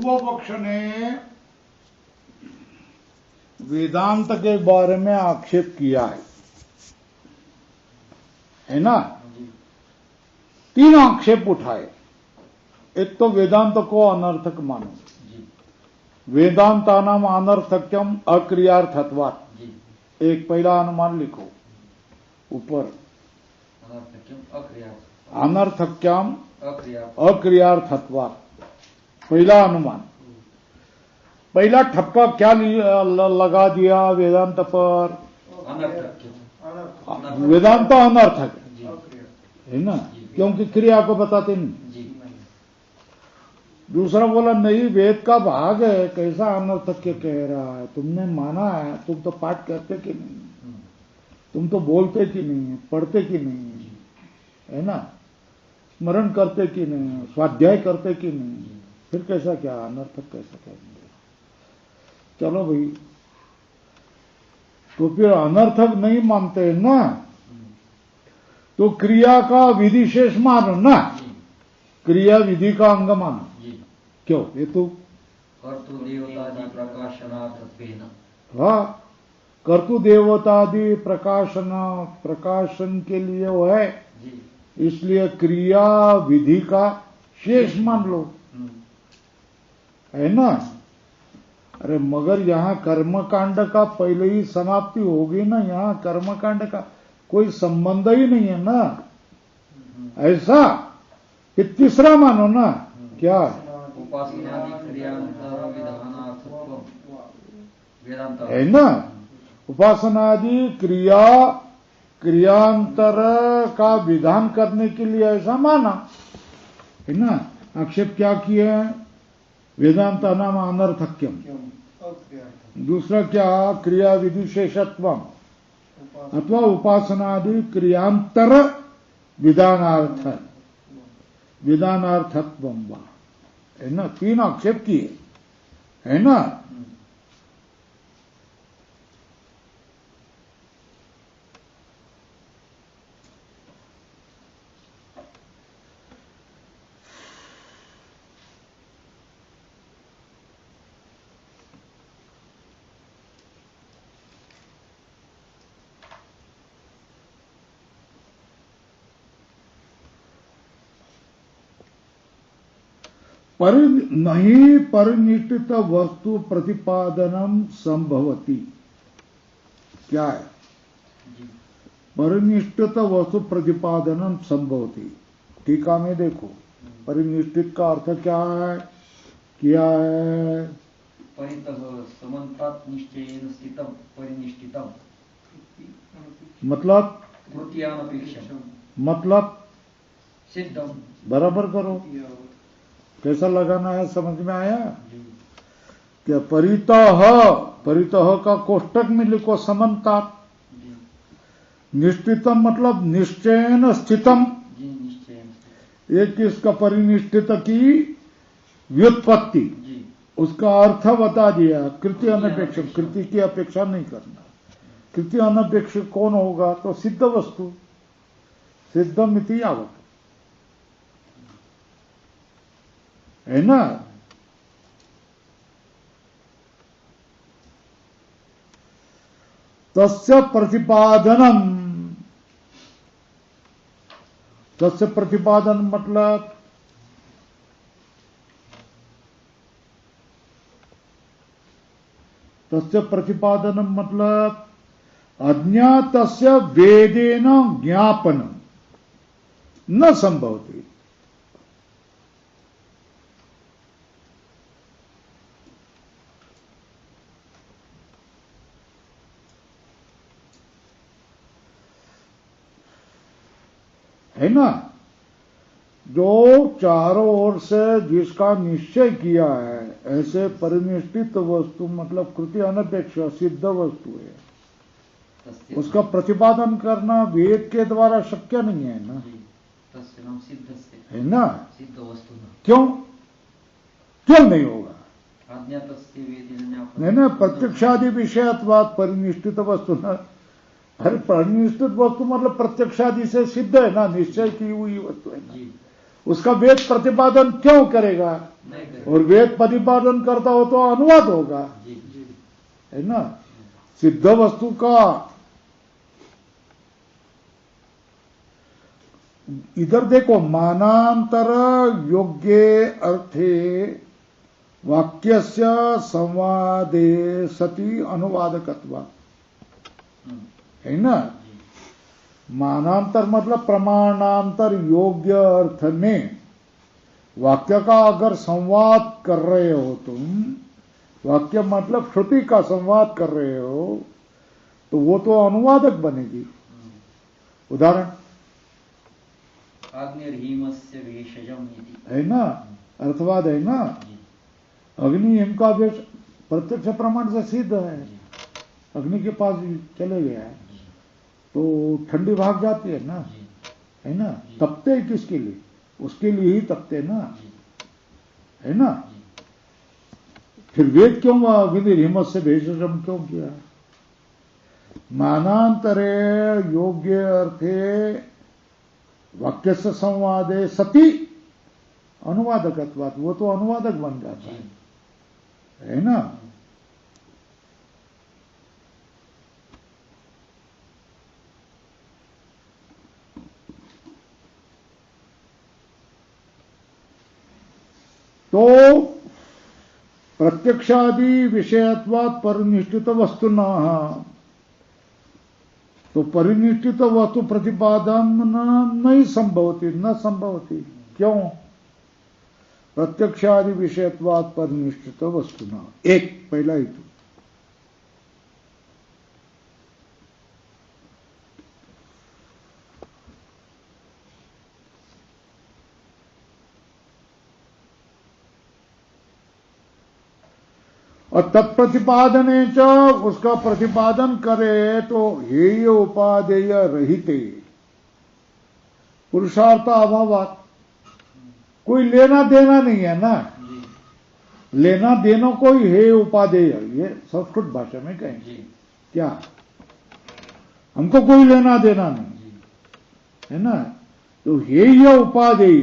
पूर्व पक्ष ने वेदांत के बारे में आक्षेप किया है ना। तीन आक्षेप उठाए। एक तो वेदांत को अनर्थक मानो, वेदांतानाम अनर्थक्यम अक्रियार्थत्वात्। एक पहला अनुमान लिखो ऊपर, अनर्थक्यम अक्रियार्थत्वात्। पहला अनुमान, पहला ठप्पा क्या लगा दिया वेदांत पर? वेदांत अनर्थक है ना, क्योंकि क्रिया को बताते नहीं। दूसरा बोला नहीं, वेद का भाग है, कैसा अनर्थक्य कह रहा है? तुमने माना है, तुम तो पाठ करते कि नहीं, तुम तो बोलते कि नहीं, पढ़ते कि नहीं, है ना, स्मरण करते कि नहीं, स्वाध्याय करते कि नहीं, फिर कैसा क्या अनर्थक कैसा कहेंगे? चलो भाई, तो फिर अनर्थक नहीं मानते हैं ना, तो क्रिया का विधि शेष मानो ना, क्रिया विधि का अंग मानो। क्यों? ये तो कर्तुदेवतादि प्रकाशनार्थत्वेन। हाँ, कर्तुदेवतादि प्रकाशन के लिए वो है, इसलिए क्रिया विधि का शेष मान लो, है ना। अरे मगर यहाँ कर्मकांड का पहले ही समाप्ति होगी ना, यहाँ कर्मकांड का कोई संबंध ही नहीं है ना, ऐसा। फिर तीसरा मानो ना, क्या? है ना, उपासनादि क्रियांतर का विधान करने के लिए ऐसा माना है ना। आक्षेप क्या किए हैं? वेदांत नाम अनर्थक्यम। दूसरा क्या? क्रिया विधिशेषत्वम अथवा उपासनादि क्रियांतर विधानार्थत्वम वा, है ना। तीन आक्षेप किए, है ना। नहीं परिनिष्ठित वस्तु प्रतिपादनम संभवती। क्या है? परिनिष्ठित वस्तु प्रतिपादनम संभवती। टीका में देखो, परिनिष्ठित का अर्थ क्या है? क्या है? परितः समन्तात् निश्चयेन स्थितं परिनिष्ठितम्। मतलब कृत्यानपेक्षम्, मतलब सिद्धम। बराबर करो, कैसा लगाना है, समझ में आया क्या? परितः का कोष्टक में लिखो समन्ता। निश्चितम मतलब निश्चयन स्थितम। एक इसका परिनिष्ठित की व्युत्पत्ति, उसका अर्थ बता दिया। कृति अनपेक्षक, कृति की अपेक्षा नहीं करना। कृति अनपेक्षक कौन होगा? तो सिद्ध वस्तु, सिद्धम इति यावत्, है ना। तस्य प्रतिपादनम, तस्य प्रतिपादन मतलब तस्य प्रतिपादनम मतलब अज्ञातस्य वेदेन ज्ञापनम न संभवति। है ना, जो चारों ओर से जिसका निश्चय किया है, ऐसे परिनिष्ठित वस्तु मतलब कृति अनपेक्ष सिद्ध वस्तु है, उसका प्रतिपादन करना वेद के द्वारा शक्य नहीं है ना, है ना। सिद्ध वस्तु क्यों क्यों नहीं होगा? नहीं ना, प्रत्यक्षादि विषयत्वात् परिनिष्ठित वस्तु न। अरे परिनिष्ठित वस्तु मतलब प्रत्यक्षादि से सिद्ध है ना, निश्चय की हुई वस्तु है ना। उसका वेद प्रतिपादन क्यों करेगा? और वेद प्रतिपादन करता हो तो अनुवाद होगा, है ना। सिद्ध वस्तु का इधर देखो, मानांतर योग्य अर्थे वाक्यस्य संवादे सति अनुवादकत्वा, है ना। मानांतर मतलब प्रमाणांतर योग्य अर्थ में वाक्य का अगर संवाद कर रहे हो तुम, वाक्य मतलब श्रुति का संवाद कर रहे हो, तो वो तो अनुवादक बनेगी। उदाहरण अग्निर्हिमस्य भेषजम, है ना, अर्थवाद है ना। अग्नि हिम का भेष प्रत्यक्ष प्रमाण से सिद्ध है। अग्नि के पास चले गया है तो ठंडी भाग जाती है ना, है ना। तपते किसके लिए? उसके लिए ही तपते ना, है ना। फिर वेद क्यों अग्निर्हिमस्य से भेषजम क्यों किया? मानांतरे योग्य अर्थे वाक्य से संवादे सती अनुवादकत्वात्, वो तो अनुवादक बन जाता है ना। तो प्रत्यक्षादि विषयत्वात् परिनिष्ठित वस्तुना, तो परिनिष्ठित वस्तु प्रतिपादन नहीं संभवती, न संभवती। क्यों? प्रत्यक्षादि विषयत्वात् परिनिष्ठित वस्तुना, एक पहला हेतु। और तत्प्रतिपादने च, उसका प्रतिपादन करे तो हेय उपादेय रहिते पुरुषार्थ अभावात्, कोई लेना देना नहीं है ना। लेना देना कोई हेय उपादेय, ये संस्कृत भाषा में कहेंगे क्या, हमको कोई लेना देना नहीं है ना। तो हेय उपादेय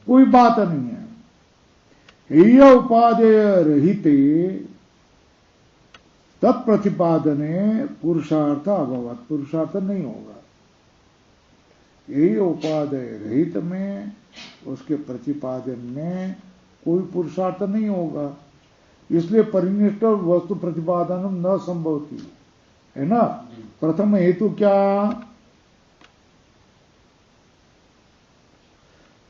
कोई बात नहीं है। हेय उपादेय रहिते तत्प्रतिपादने पुरुषार्थ अभावात्, पुरुषार्थ नहीं होगा। हेय उपादेय रहित में, उसके प्रतिपादन में कोई पुरुषार्थ नहीं होगा। इसलिए परिनिष्ठ वस्तु प्रतिपादन न संभवती, है ना। प्रथम हेतु क्या?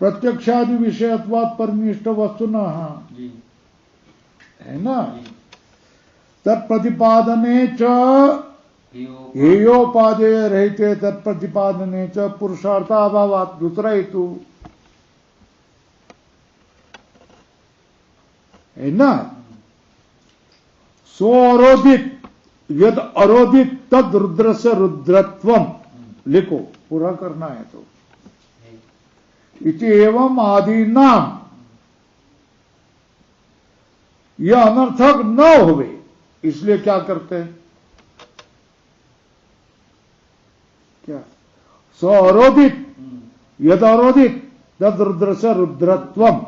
प्रत्यक्षादि विषयत्वात् परिनिष्ठ वस्तु न, है ना। तत्प्रतिपादने च हेयोपादेय रहते तत्प्रतिपादने च पुरुषार्थ अभावात्, दूसरा हेतु, है ना। स्वरोधित यद अरोधित तद रुद्र से रुद्रत्वम, लिखो, पूरा करना है तो। इति एवं आदि नाम, यह अनर्थक न होवे, इसलिए क्या करते हैं? क्या? स्वरोधित यद अरोधित तद रुद्र से रुद्रत्वम,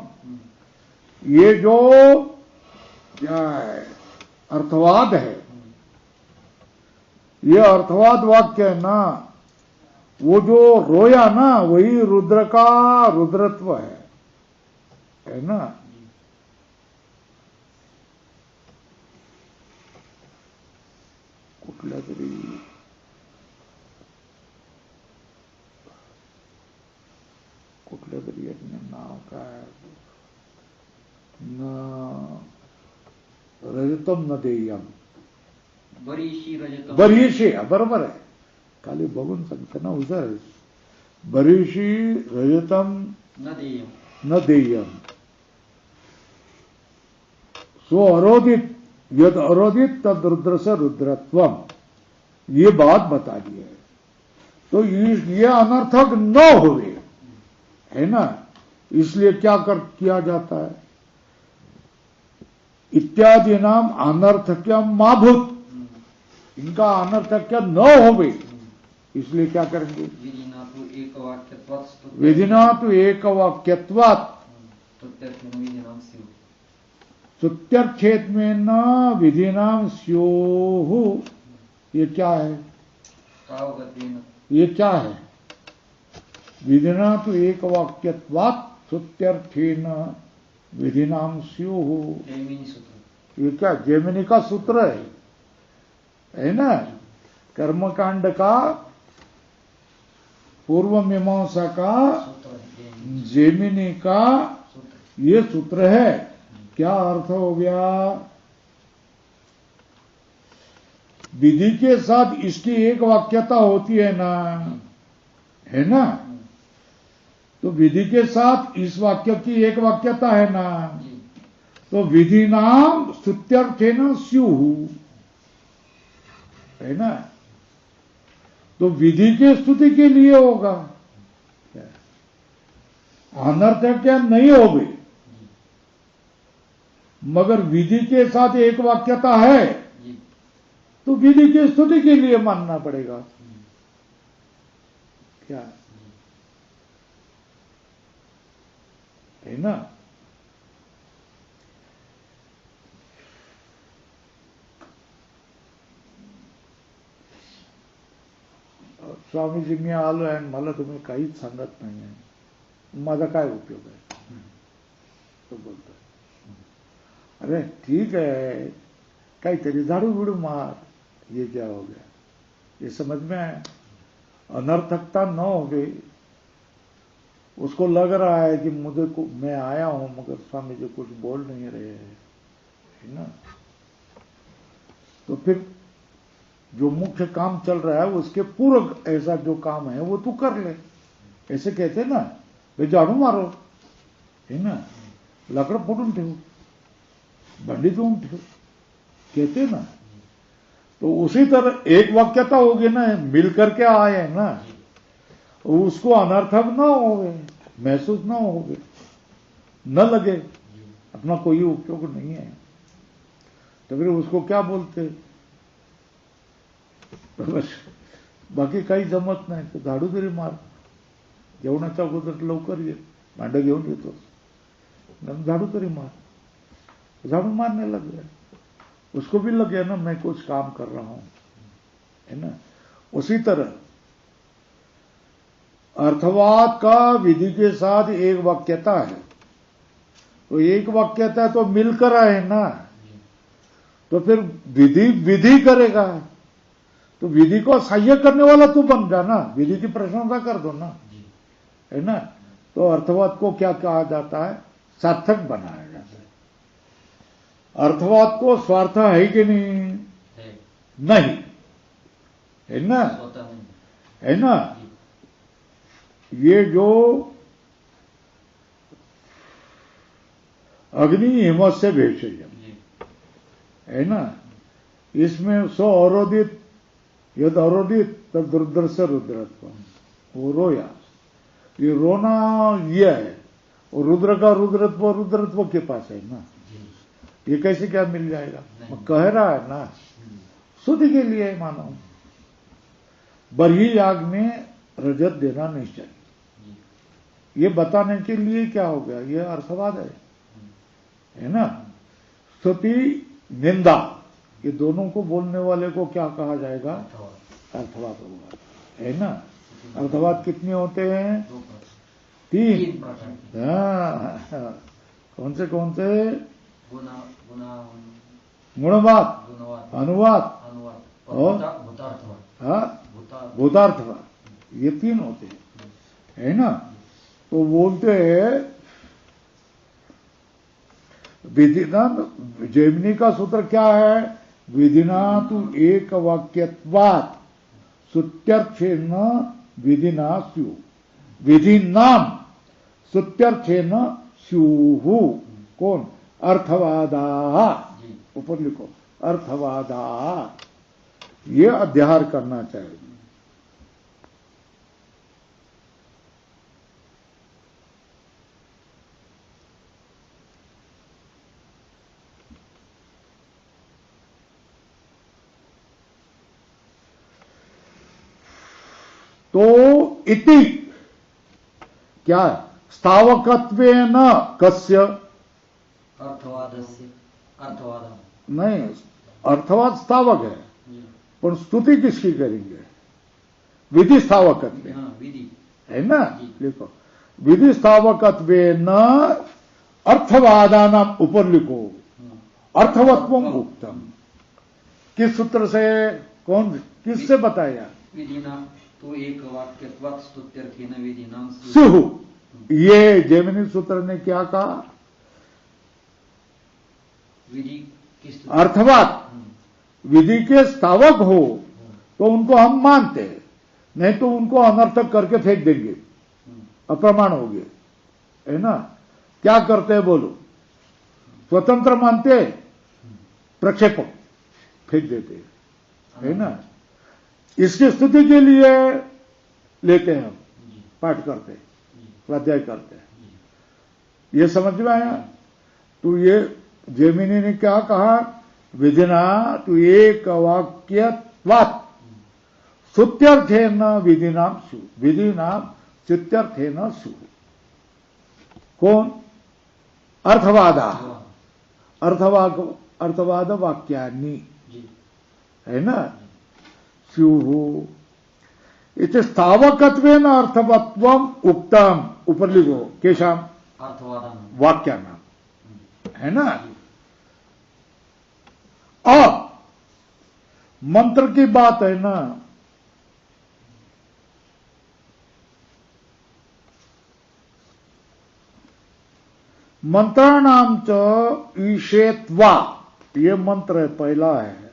ये जो क्या है अर्थवाद है, ये अर्थवाद वाक्य है ना, वो जो रोया ना वही रुद्र का रुद्रत्व है ना। कुठल्या तरी नाव काय, न रजतम न देयम, बरीशी रजतम, बरीशी, बरोबर आहे, खाली बघून सांगते ना हुशार. बरीशी रजतम न देयम, सो अरोधित यद अरोधित तद रुद्र से रुद्रत्वम, ये बात बता दी है. तो ये अनर्थक न होवे, है ना. इसलिए क्या किया जाता है, इत्यादि नाम अनर्थक्यम माभूत, इनका अनर्थक्य न होवे, इसलिए क्या करेंगे? विधिना तु एकवाक्यत्वात् स्तुत्य विधिना तो एक वाक्यत्वात् स्तुत्यर्थेन विधिनां स्युः। स्तुत्यर्थेत में न विधिनाम स्योः, ये क्या है? तावगतेन ये क्या है? विधिना तो एक वाक्यत्वात् स्तुत्यर्थेन विधिनाम स्योः, जैमिनी सूत्र। ये क्या? जैमिनी का सूत्र है ना? कर्मकांड का पूर्व मीमांसा का जैमिनी का ये सूत्र है। क्या अर्थ हो गया? विधि के साथ इसकी एक वाक्यता होती है ना, है ना? तो विधि के साथ इस वाक्य की एक वाक्यता है ना, तो विधि नाम स्तुत्यर्थेन स्युः, है ना? तो विधि के स्तुति के लिए होगा, अनर्थ क्या नहीं होगी, मगर विधि के साथ एक वाक्यता है तो विधि की स्तुति के लिए मानना पड़ेगा। क्या है ना? स्वामीजींनी आलो आणि मला तुम्ही काहीच सांगत नाहीये, माझा काय उपयोग आहे? तो बोलतो, अरे ठीक है, काहीतरी झाड़ू बिड़ू मार, ये क्या हो गया? ये समझ में आया? अनर्थकता न हो गई। उसको लग रहा है कि मुझे को मैं आया हूं मगर स्वामी जी कुछ बोल नहीं रहे हैं, है ना? तो फिर जो मुख्य काम चल रहा है उसके पूरक ऐसा जो काम है वो तू कर ले। ऐसे कहते ना, भाई झाड़ू मारो, है ना? लाकड़ फोडून ठेव, भांडी धुवून ठेव, कहते ना। तो उसी तरह एक वाक्यता होगी ना, मिल करके आए ना, उसको अनर्थक ना होवे, महसूस ना होवे, न लगे अपना कोई उपयोग नहीं है, तो फिर उसको क्या बोलते? बस बाकी काही जमत नाही तर झाडू तरी मार, जेवणाच्या अगोदर लवकर ये, भांडं घेऊन येतो, झाड़ू तरी मार। झाड़ू मारने लग गया, उसको भी लग गया ना मैं कुछ काम कर रहा हूं, है ना? उसी तरह अर्थवाद का विधि के साथ एक वाक्यता है, तो एक वाक्यता तो मिलकर है ना, तो फिर विधि विधि करेगा, तो विधि को सहाय्य करने वाला तू बन जा ना, विधि की प्रशंसा कर दो ना, है ना? तो अर्थवाद को क्या कहा जाता है? सार्थक बनाया जाता है। अर्थवाद को स्वार्थ है कि नहीं? नहीं, है ना? है ना? ये जो अग्नि हिमत से भेषजम, है ना? इसमें सो अवरोधित, यद अवरोधित तद रुद्र से रुद्रत्व, वो रोया, ये रोना ये है, और रुद्र का रुद्रत्व के पास है ना, ये कैसे क्या मिल जाएगा? वो कह रहा है ना, शुद्धि के लिए मानो। बरही याग में रजत देना नहीं चाहिए, ये बताने के लिए क्या हो गया? ये अर्थवाद है ना? स्तुति निंदा, ये दोनों को बोलने वाले को क्या कहा जाएगा? अर्थवाद होगा, है ना? अर्थवाद कितने होते हैं? 3। हाँ, कौन से? गुणवाद, अनुवाद और भूतार्थवाद, ये 3 होते हैं, है ना? तो बोलते हैं विधिना, जैमिनी का सूत्र क्या है? विधिना तु एक वाक्यत्वात् स्तुत्यर्थेन विधिना स्युः, विधि नाम स्तुत्यर्थेन स्युः। कौन? अर्थवादा, ऊपर लिखो अर्थवादा, ये अध्याहार करना चाहिए। तो इति क्या है? स्थावकत्वेन कस्य? अर्थवादस्य अर्थवाद नहीं, अर्थवाद स्थावक है, पर स्तुति किसकी करेंगे? विधि स्थावकत्व विधि है ना, लिखो विधि स्थावकत्वेन अर्थवादानाम, ऊपर लिखो अर्थवत्वम उक्तम। किस सूत्र से, कौन किससे बताया? विधिना तो एक वाक्यत्वात् स्तुत्यर्थेन विधिनाम स्युः। ये जैमिनी सूत्र ने क्या कहा? विधि किस अर्थवाद विधि के स्थावक हो तो उनको हम मानते हैं, नहीं तो उनको अनर्थक करके फेंक देंगे, अप्रमाण हो गए, है ना। क्या करते हैं बोलो? स्वतंत्र मानते, प्रक्षेपक फेंक देते, है ना। इसकी स्तुति के लिए लेते हैं हम, पाठ करते, स्वाध्याय करते हैं। ये समझ में आया? तो ये जैमिनी ने क्या कहा? विधिना तो एक वाक्यत्वात् स्तुत्यर्थेन विधिनाम सु, विधिनाम स्तुत्यर्थेन सु। कौन? अर्थवादा, अर्थवाद वाक्यानि, है ना। स्युः इति स्थावकत्वेन अर्थवत्वम उक्तम, ऊपर लिखो केशाम? अर्थवादानाम वाक्यानाम, है ना। अब मंत्र की बात है ना, मंत्राणाम च ईशेत्वा, ये मंत्र है, पहला है।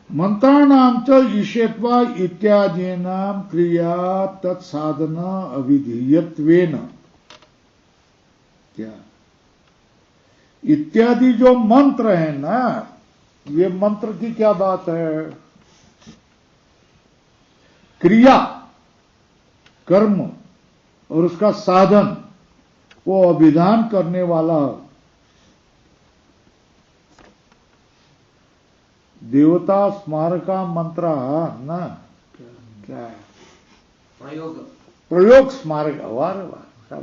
मंत्राणाम च ईशेत्वा इत्यादीनाम क्रिया तत्साधन अविधीयत्वेन, क्या इत्यादि जो मंत्र है ना, ये मंत्र की क्या बात है? क्रिया, कर्म और उसका साधन को अभिधान करने वाला देवता स्मारका मंत्र ना, क्या है? प्रयोग स्मारक, वाह वाह,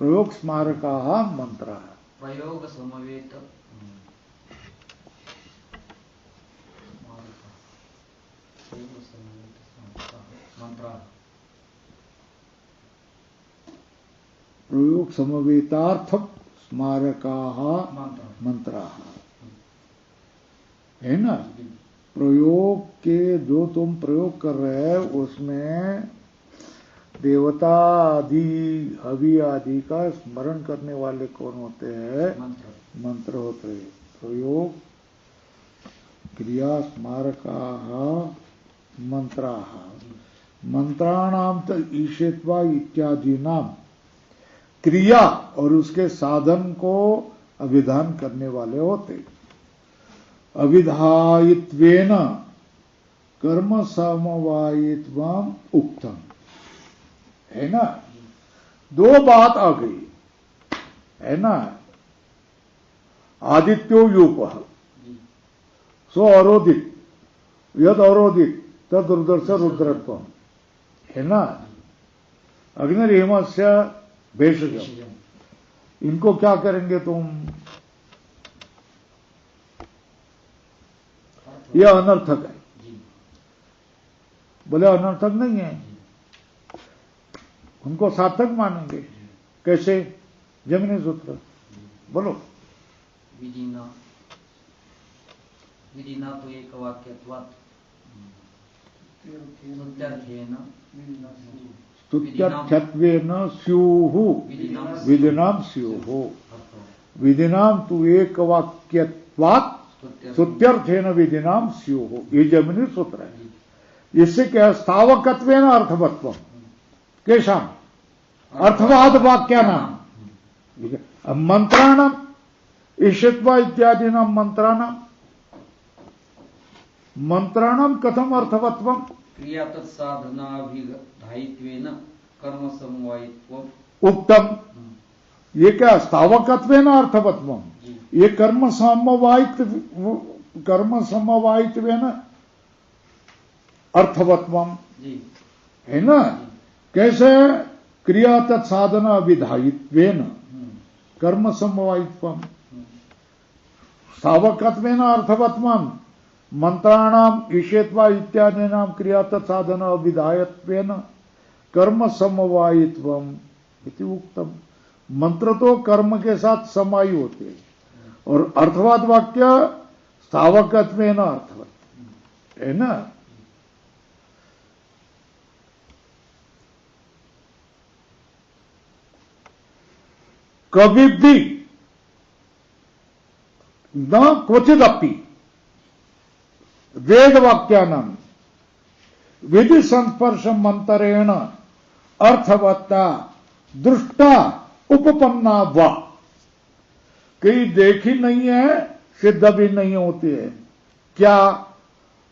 प्रयोग स्मारका मंत्र, प्रयोग समवेत प्रयोग समवेतार्थ स्मारका मंत्र, है ना। प्रयोग के जो तुम प्रयोग कर रहे हैं उसमें देवता आदि, हवि आदि का स्मरण करने वाले कौन होते हैं? मंत्र होते हैं। प्रयोग क्रिया स्मारका मंत्रा, मंत्राणाम तो ईशेत्वा इत्यादि नाम, क्रिया और उसके साधन को अभिधान करने वाले होते। अविधायित्वेन कर्म समवायित्वम उक्तम, है ना। दो बात आ गई, है ना। आदित्यो यूप सो अरोदित, यद अरोदित तद रुद्रस्य रुद्रत्व, है ना। अग्निर्हिमस्य भेषजम, इनको क्या करेंगे तुम? यह अनर्थक है। बोले अनर्थक नहीं है, उनको सार्थक मानेंगे। कैसे? जैमिनी सूत्र बोलो। विधिना तो एक वाक्यत्वात् स्तुत्यर्थत्वेन स्युः विधिनाम स्युः, विधिनाम तु एक वाक्यत्वात् स्तुत्यर्थेन विधिनाम स्युः, ये जैमिनी सूत्र है। इससे क्या है? स्थावकत्वेन अर्थवत्वम, केशाम? अर्थवाद वाक्यानाम, मंत्राणाम ईशत्वा इत्यादि नाम मंत्राणाम, मंत्राणाम कथम अर्थवत्वम? क्रिया तत्साधनाभिधायित्वेन कर्म समवायित्वम उक्तम। ये क्या? स्थावकत्वेन अर्थवत्वम, ये कर्म समवायित्व कर्म समवायित्वेन अर्थवत्वम, है ना। कैसे? क्रिया तत्साधन अविधायित्वेन कर्म समवायित्वम सावकत्वेन अर्थवत्वम मंत्राणाम ईशेत्वा इत्यादीनां क्रिया तत्साधन अविधायत्वेन कर्म समवायित्वम इति उक्तम। मंत्र तो कर्म के साथ समायी होते हैं और अर्थवाद वाक्य सावकत्वेन अर्थवत, है ना। कभी भी न क्वचिदपि वेद वाक्यानां विधि संस्पर्श मंत्रेण अर्थवत्ता दृष्टा उपपन्ना वा, कहीं देखी नहीं है, सिद्ध भी नहीं होती है। क्या?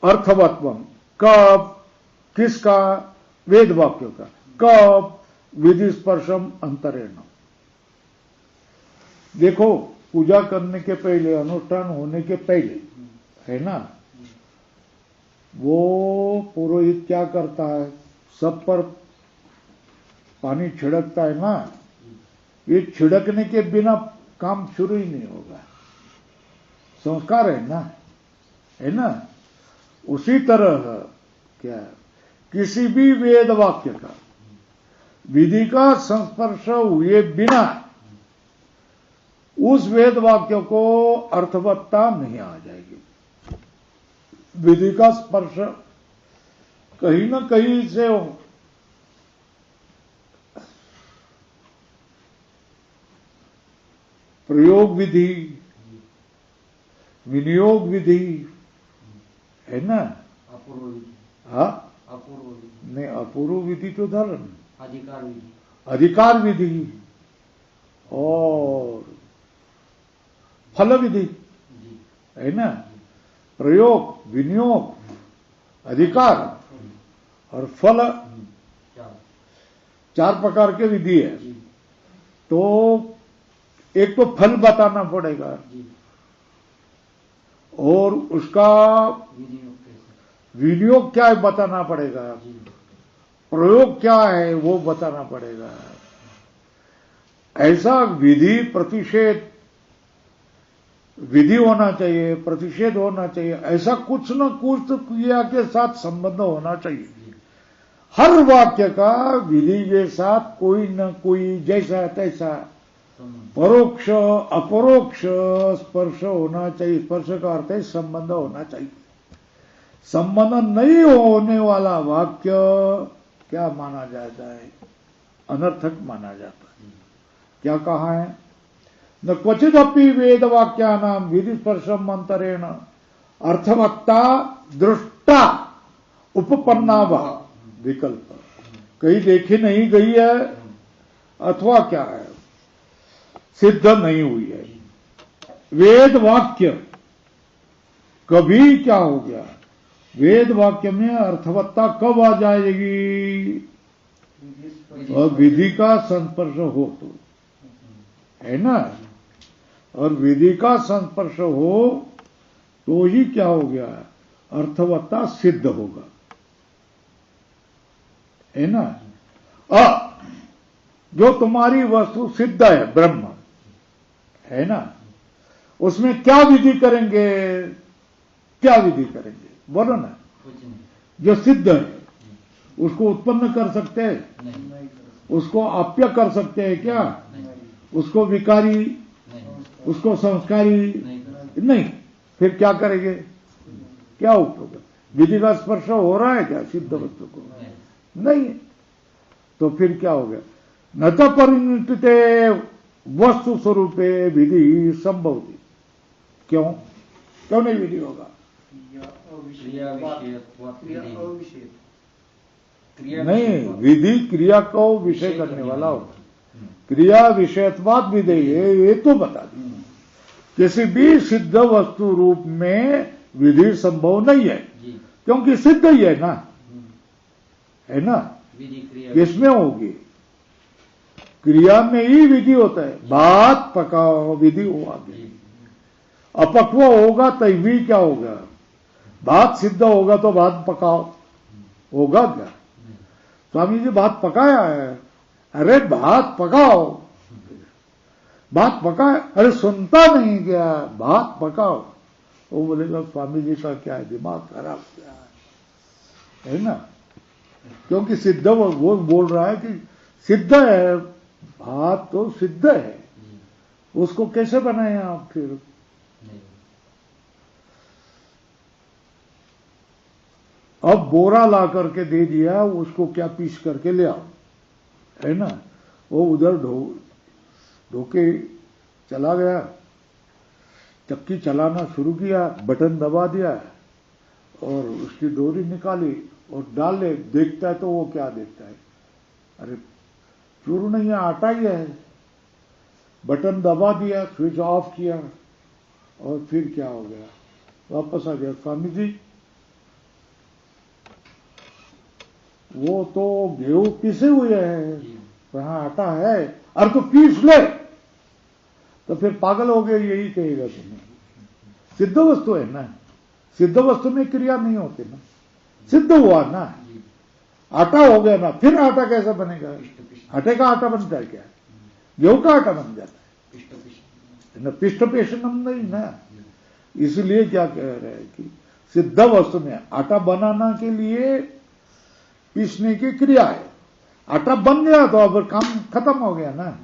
अर्थवत्वम, कब? किसका? वेद वाक्यों का। कब? विधि स्पर्शम अंतरेण। देखो, पूजा करने के पहले, अनुष्ठान होने के पहले, है ना, वो पुरोहित क्या करता है? सब पर पानी छिड़कता है ना। ये छिड़कने के बिना काम शुरू ही नहीं होगा। संस्कार है ना। उसी तरह क्या, किसी भी वेद वाक्य का विधि का संस्पर्श हुए बिना उस वेद वाक्य को अर्थवत्ता नहीं आ जाएगी। विधि का स्पर्श कहीं न कहीं से हो। प्रयोग विधि, विनियोग विधि, है ना। अपूर्व विधि। हाँ, अपूर्व विधि नहीं, अपूर्व विधि तो धर्म, अधिकार विधि, अधिकार विधि और फल विधि, है ना। प्रयोग, विनियोग, अधिकार और फल, चार प्रकार के विधि है। तो एक तो फल बताना पड़ेगा और उसका विनियोग क्या है बताना पड़ेगा, प्रयोग क्या है वो बताना पड़ेगा। ऐसा विधि प्रतिषेध, विधि होना चाहिए, प्रतिषेध होना चाहिए। ऐसा कुछ न कुछ तो क्रिया के साथ संबंध होना चाहिए। हर वाक्य का विधि के साथ कोई न कोई जैसा तैसा परोक्ष अपरोक्ष स्पर्श होना चाहिए। स्पर्श का अर्थ है संबंध होना चाहिए। संबंध नहीं होने वाला वाक्य क्या माना जाता है? अनर्थक माना जाता है। क्या कहा है? न क्वचिदपि वेद वाक्यानां विधि स्पर्शम मंत्रेण अर्थवत्ता दृष्टा उपपन्ना वा विकल्प, कहीं देखी नहीं गई है अथवा क्या है, सिद्ध नहीं हुई है। वेद वाक्य कभी क्या हो गया? वेद वाक्य में अर्थवत्ता कब आ जाएगी? और विधि का संस्पर्श हो तो, है ना। और विधि का संस्पर्श हो तो ही क्या हो गया? अर्थवत्ता सिद्ध होगा, है ना। जो तुम्हारी वस्तु सिद्ध है, ब्रह्म, है ना, उसमें क्या विधि करेंगे? क्या विधि करेंगे बोलो ना। जो सिद्ध है उसको उत्पन्न कर सकते हैं? उसको आप्य कर सकते हैं क्या? उसको विकारी, उसको संस्कारी नहीं। फिर क्या करेंगे? क्या उपयोग? विधि का स्पर्श हो रहा है क्या सिद्ध वस्तु को? नहीं। तो फिर क्या हो गया? न तो परिणिते वस्तु स्वरूपे विधि संभवती। क्यों नहीं विधि होगा? नहीं, विधि क्रिया को विषय करने वाला होगा। क्रिया विषयत्वाद विधेय, ये तो बता दी। किसी भी सिद्ध वस्तु रूप में विधि संभव नहीं है, क्योंकि सिद्ध ही है ना, है ना। किसमें होगी? क्रिया में ही विधि होता है। बात पकाओ, विधि हो आगे। अपक्व होगा तभी क्या होगा? भात सिद्ध होगा तो भात पकाओ, होगा क्या? स्वामी जी भात पकाया है, अरे भात पकाओ, भात पकाए, अरे सुनता नहीं क्या? भात पकाओ। वो बोलेगा स्वामी जी का क्या है, दिमाग खराब क्या है ना? क्योंकि सिद्ध वो बोल रहा है कि सिद्ध है, भात तो सिद्ध है, उसको कैसे बनाए आप फिर? अब बोरा ला करके दे दिया, उसको क्या पीस करके ले आओ, है ना? वो उधर ढोके चला गया, चक्की चलाना शुरू किया, बटन दबा दिया और उसकी डोरी निकाली और डाले, देखता है तो वो क्या देखता है, अरे चूरू नहीं है, आटा ही है। बटन दबा दिया, स्विच ऑफ किया और फिर क्या हो गया, वापस आ गया। स्वामी जी वो तो गेहूं पीसे हुए हैं, वहां आटा है, अरे तो पीस ले। तो फिर पागल हो गए, यही कहेगा तुम्हें। सिद्ध वस्तु है ना, सिद्ध वस्तु में क्रिया नहीं होती ना, सिद्ध हुआ ना, आटा हो गया ना, फिर आटा कैसा बनेगा? आटे का आटा बनता है क्या? गेहूं का आटा बन जाता है ना, पिष्ट पेशनम नहीं ना। इसलिए क्या कह रहे हैं कि सिद्ध वस्तु में आटा बनाना के लिए पीसने की क्रिया है, आटा बन गया तो अब काम खत्म हो गया ना।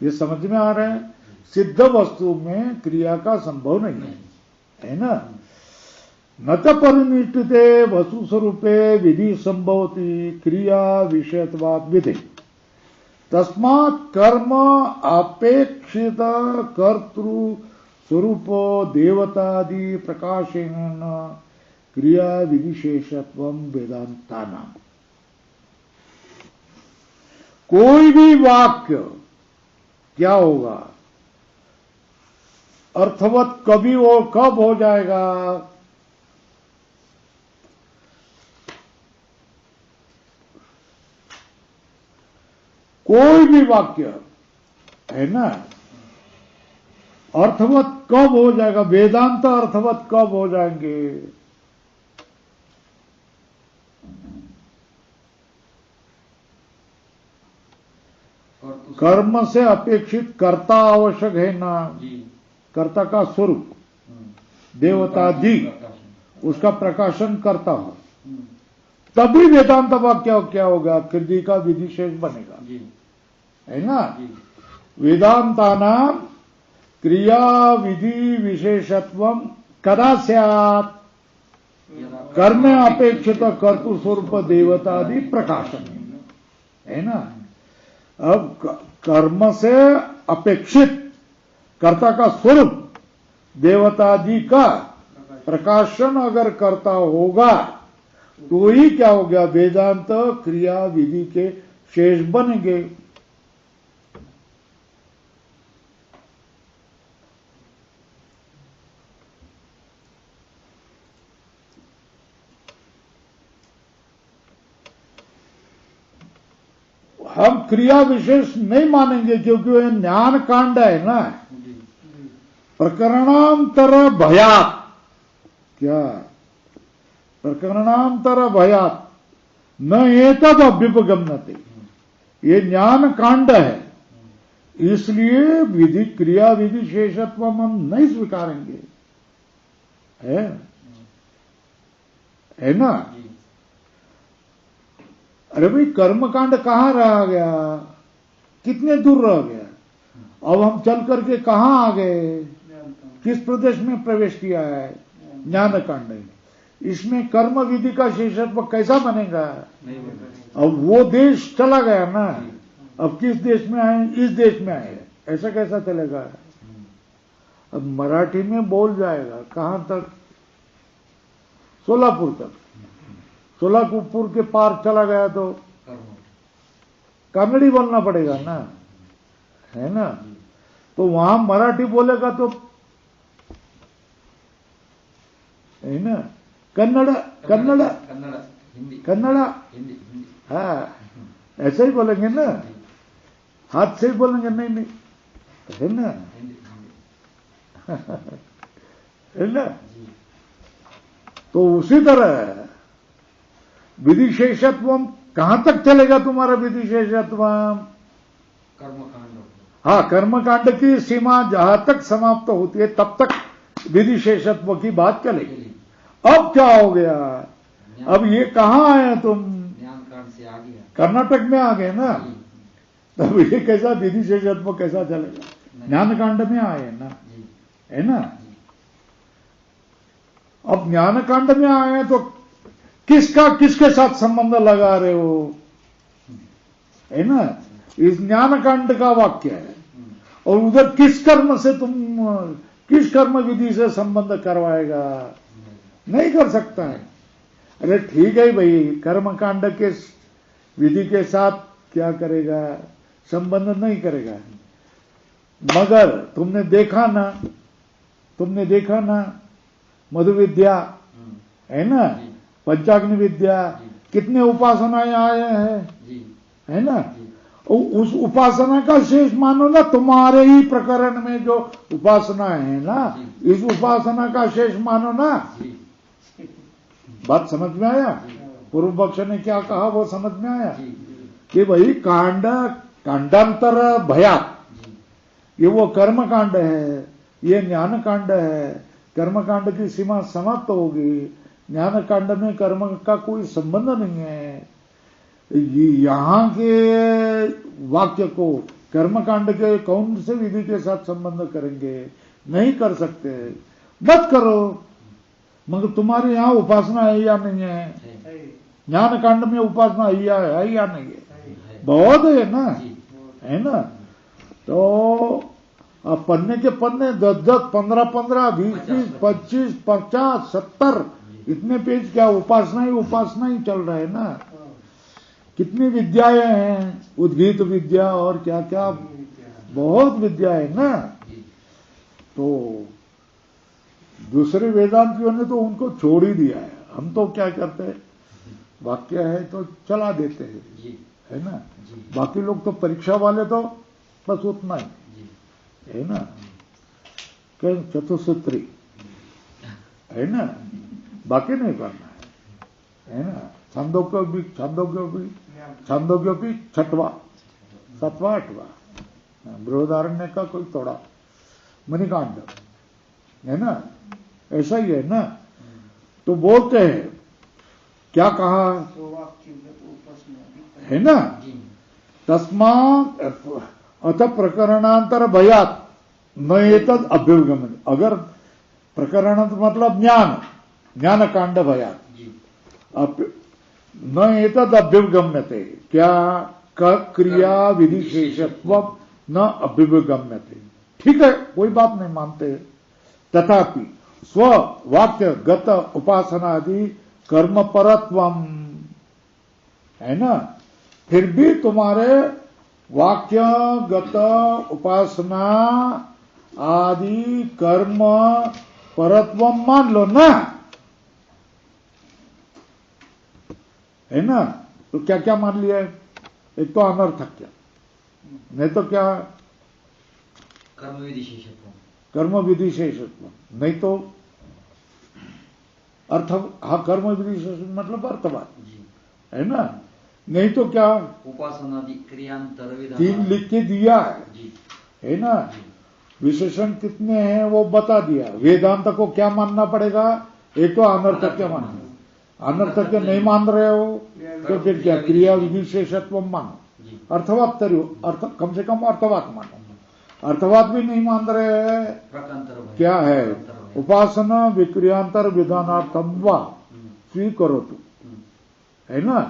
ये समझ में आ रहा है? सिद्ध वस्तु में क्रिया का संभव नहीं है ना। न च परिनिष्ठिते वस्तु स्वरूपे विधि संभवती क्रिया विषयत्वात् विधि, तस्मात् कर्म अपेक्षित कर्तृ स्वरूप देवतादि प्रकाशेन क्रिया विधिशेषत्व वेदांतानां। कोई भी वाक्य क्या होगा, अर्थवत कभी वो कब हो जाएगा? कोई भी वाक्य है ना, अर्थवत कब हो जाएगा? वेदांत अर्थवत कब हो जाएंगे? कर्म से अपेक्षित कर्ता आवश्यक है ना, कर्ता का स्वरूप देवतादि, उसका प्रकाशन करता हो, तभी वेदांत वाक्य क्या होगा? कृति का विधिशेष बनेगा, है ना। वेदांतानां क्रिया विधि विशेषत्व कदा स्यात्? कर्म अपेक्षित कर्तृ स्वरूप देवतादि प्रकाशन, है ना। अब कर्म से अपेक्षित कर्ता का स्वरूप देवतादि का प्रकाशन अगर करता होगा तो ही क्या हो गया? वेदांत क्रिया विधि के शेष बनेंगे। हम क्रिया विशेष नहीं मानेंगे क्योंकि वह ज्ञान कांड है ना, प्रकरणांतर भयात। क्या? प्रकरणांतर भयात न एतद अभ्युपगम्यते, ये ज्ञान कांड है, इसलिए विधि क्रिया विधि शेषत्व हम नहीं स्वीकारेंगे, है ना। अरे भाई कर्मकांड कहां रह गया, कितने दूर रह गया? अब हम चल करके कहां आ गए, किस प्रदेश में प्रवेश किया है? ज्ञान कांड में। इसमें कर्म विधि का शेषत्व कैसा बनेगा? अब वो देश चला गया ना, अब किस देश में आए? इस देश में आए, ऐसा कैसा चलेगा? अब मराठी में बोल जाएगा कहां तक? सोलापुर तक। सोलापुर के पार चला गया तो कन्नड़ी बोलना पड़ेगा ना, है ना। तो वहां मराठी बोलेगा तो, है ना, कन्नड़ा कन्नड़ा कन्नड़ा, हाँ ऐसे ही बोलेंगे ना, हाथ से ही बोलेंगे, नहीं नहीं, है ना। है ना? तो उसी तरह विधिशेषत्व कहां तक चलेगा तुम्हारा विधिशेषत्व? कर्मकांड। हाँ, कर्मकांड की सीमा जहां तक समाप्त होती है तब तक विधिशेषत्व की बात चलेगी। अब क्या हो गया? अब ये कहां आए तुम? ज्ञान कांड से आ गया, कर्नाटक में आ गए ना। तब ये कैसा विधिशेषत्व कैसा चलेगा? ज्ञान कांड में आए ना, है ना? अब ज्ञान कांड में आए तो किसका किसके साथ संबंध लगा रहे हो, है ना? इस ज्ञान कांड का वाक्य है और उधर किस कर्म से तुम किस कर्म विधि से संबंध करवाएगा? नहीं कर सकता है। अरे ठीक है भाई, कर्म कांड के विधि के साथ क्या करेगा? संबंध नहीं करेगा। मगर तुमने देखा ना मधु विद्या, है ना, पंचाग्नि विद्या, कितने उपासनाएं आए हैं, है ना? उस उपासना का शेष मानो ना, तुम्हारे ही प्रकरण में जो उपासना है ना, इस उपासना का शेष मानो ना। बात समझ में आया? पूर्व पक्ष ने क्या कहा वो समझ में आया कि भाई कांडांतर भयात, ये वो कर्म कांड है, ये ज्ञान कांड है। कर्म कांड की सीमा समाप्त होगी, ज्ञान कांड में कर्म का कोई संबंध नहीं है। यहां के वाक्य को कर्म कांड के कौन से विधि के साथ संबंध करेंगे? नहीं कर सकते, मत करो। मगर तुम्हारे यहां उपासना है या नहीं है? ज्ञान कांड में उपासना है या नहीं है? बहुत है ना, है ना? तो अब पन्ने के पन्ने 10-10, 15-15, 20-20, 25, 50, 70 इतने पेज क्या उपासना ही चल रहा है ना। कितनी विद्याएं हैं, उद्गीत विद्या और क्या क्या बहुत विद्या है ना। तो दूसरे वेदांतियों ने तो उनको छोड़ ही दिया है। हम तो क्या करते हैं, वाक्य है तो चला देते हैं, है ना। बाकी लोग तो परीक्षा वाले तो बस उतना ही, है ना, चतुसूत्री, है ना, बाकी नहीं करना है ना। छंदोग्य भी छठवा, 7वां, 8वां, बृहदारण्य का कोई थोड़ा, मणिकांड, है ना, ऐसा ही है ना। तो बोलते हैं क्या कहा, है ना, तस्मात् अथ प्रकरणांतर भयात न एतद अभ्युगमन। अगर प्रकरण मतलब ज्ञान कांड भयात न एतद अभ्युगम्यते, क्या क्रिया विधिशेषत्व न अभ्युगम्यते। ठीक है, कोई बात नहीं मानते। तथापि स्व वाक्य गत उपासनादि कर्म परत्वम, है ना, फिर भी तुम्हारे वाक्यगत उपासना आदि कर्म परत्व मान लो ना, है ना। तो क्या क्या मान लिया है? एक तो अनर्थक्य, नहीं तो क्या कर्म विधिशेषत्व, नहीं तो अर्थ। हाँ, कर्म विधिशेष मतलब अर्थवाद, है ना। नहीं तो क्या उपासनादि क्रियांतर विधान, 3 लिख के दिया है ना। विशेषण कितने हैं वो बता दिया। वेदांत को क्या मानना पड़ेगा? एक तो अनर्थक्य मानना। अनर्थक्य नहीं मान रहे हो तो फिर क्या? क्रिया विशेषत्व मानो, अर्थवाद अर्थ, कम से कम अर्थवाद मानो। अर्थवाद भी नहीं मान रहे हैं, क्या है? उपासना विक्रियांतर विधानार्थम वा स्वीकरोतु, है ना।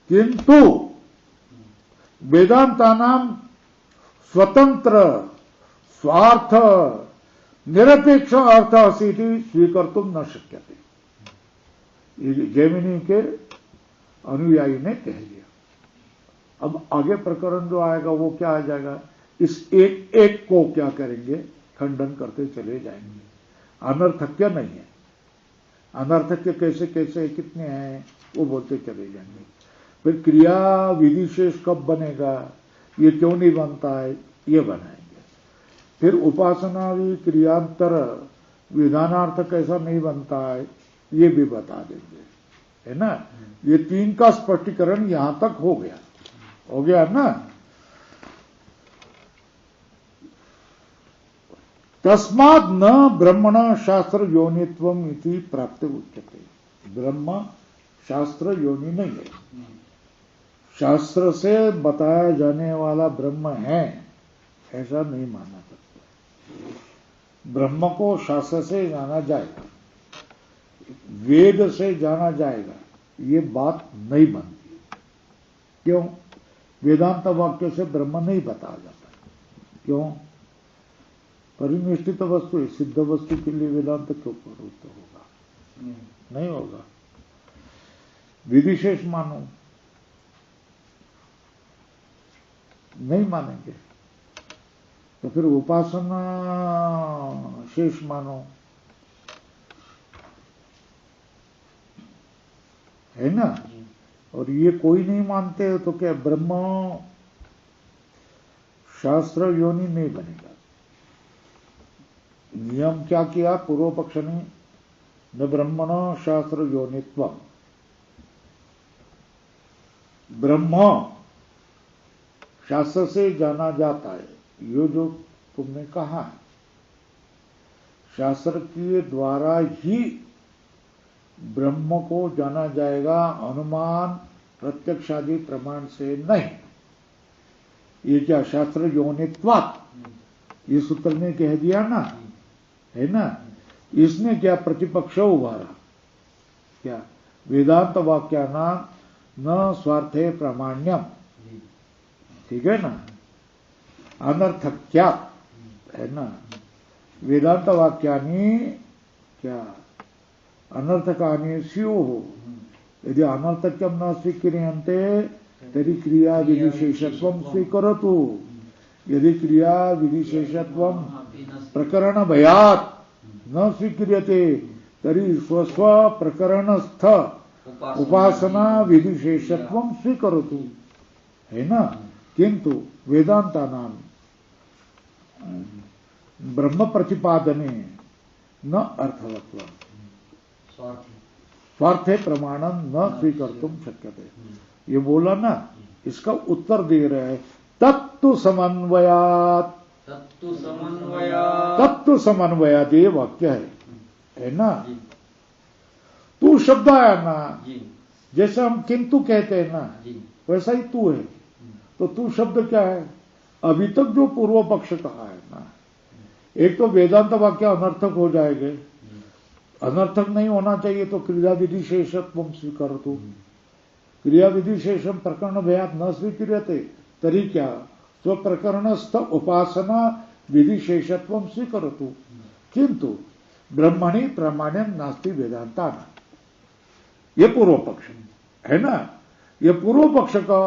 किंतु वेदांतानाम स्वतंत्र स्वार्थ निरपेक्ष अर्थ असीति स्वीकर्तुम न शक्यते। जैमिनी के अनुयायी ने कह दिया। अब आगे प्रकरण जो आएगा वो क्या आ जाएगा? इस एक को क्या करेंगे? खंडन करते चले जाएंगे। अनर्थक्य नहीं है, अनर्थक्य कैसे कैसे कितने हैं वो बोलते चले जाएंगे। फिर क्रिया विधिशेष कब बनेगा, ये क्यों नहीं बनता है, ये बनाएंगे। फिर उपासनादि क्रियांतर विधानार्थ कैसा नहीं बनता है ये भी बता देंगे, है ना। ये 3 का स्पष्टीकरण यहां तक हो गया ना। तस्मात् न ब्रह्मण शास्त्र योनित्वम इति प्राप्त उच्यते। ब्रह्म शास्त्र योनि नहीं है, शास्त्र से बताया जाने वाला ब्रह्म है ऐसा नहीं माना सकता। ब्रह्म को शास्त्र से जाना जाएगा, वेद से जाना जाएगा, ये बात नहीं बनती। क्यों? वेदांत वाक्य से ब्रह्म नहीं बताया जाता। क्यों? परिनिष्ठित वस्तु है, सिद्ध वस्तु के लिए वेदांत क्यों प्रवृत्त होगा? नहीं होगा। विधिशेष मानो, नहीं मानेंगे। तो फिर उपासना शेष मानो, है ना। और ये कोई नहीं मानते तो क्या ब्रह्म शास्त्र योनि नहीं बनेगा। नियम क्या किया पूर्व पक्ष ने? न ब्रह्मण शास्त्र योनित्व। ब्रह्म शास्त्र से जाना जाता है, ये जो तुमने कहा है, शास्त्र के द्वारा ही ब्रह्म को जाना जाएगा, अनुमान प्रत्यक्ष आदि प्रमाण से नहीं। ये क्या शास्त्र योनित्वात्, ये सूत्र ने कह दिया ना, है ना। इसने क्या प्रतिपक्ष उभारा? क्या? वेदांत वाक्याना न स्वार्थे प्रामाण्यम, ठीक है ना, अनर्थक्या, है ना। वेदांत वाक्यानि क्या अनर्थकानि स्युः, यदि अनर्थक्यम न स्वीक्रियन्ते तर्हि क्रिया विधिशेषत्वं स्वीकरोतु। यदि क्रिया विधिशेषत्वं प्रकरण भयात् न स्वीक्रियते तर्हि स्वस्व प्रकरणस्थ उपासना विधिशेषत्वं स्वीकरोतु, है ना। किंतु वेदांता नाम ब्रह्म प्रतिपादने न अर्थवत्व स्वार्थे प्रमाणम न स्वीकर्तुम शक्यते। ये बोला ना, इसका उत्तर दे रहे हैं। तत्तु समन्वयात्, तत्तु समन्वयात् ये वाक्य है ना। तू शब्द आया ना, जैसे हम किंतु कहते हैं ना, वैसा ही तू है। तो तू शब्द क्या है? अभी तक जो पूर्व पक्ष कहा है ना, एक तो वेदांत वाक्य अनर्थक हो जाएंगे, अनर्थक नहीं होना चाहिए तो क्रिया विधि शेषत्व स्वीकरोतु। क्रिया विधि शेषम प्रकरण भयात न स्वीक्रियते तरी क्या स्वप्रकरणस्थ उपासना विधि शेषत्व स्वीकरोतु। किंतु ब्रह्मणि प्रामाण्यम नास्ति वेदांता, ये पूर्व पक्ष है ना। ये पूर्व पक्ष का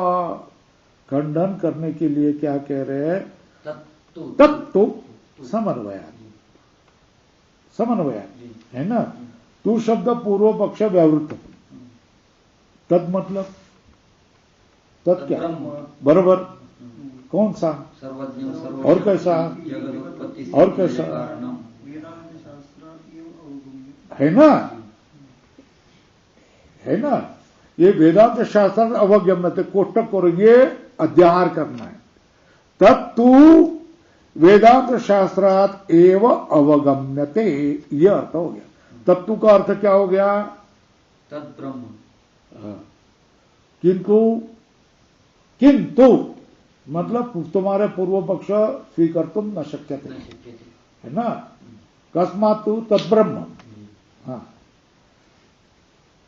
खंडन करने के लिए क्या कह रहे हैं? तत्तु समन्वयात्, समन्वयात्, है ना। तू शब्द पूर्व पक्ष व्यावृत्त, तद मतलब तत् क्या? बरोबर। कौन सा? और कैसा? और कैसा? है ना, है ना। ये वेदांत शास्त्र अवगम्यते कोष्टक और ये अध्याहार करना है। तत्तु वेदांत शास्त्रात् एव अवगम्यते, यह अर्थ हो गया। तत्तु का अर्थ क्या हो गया? तत् ब्रह्म। किंतु, किंतु मतलब तुम्हारे पूर्व पक्ष स्वीकर्तुम न शक्यते, है ना। कस्मात् तु तत् ब्रह्म, हाँ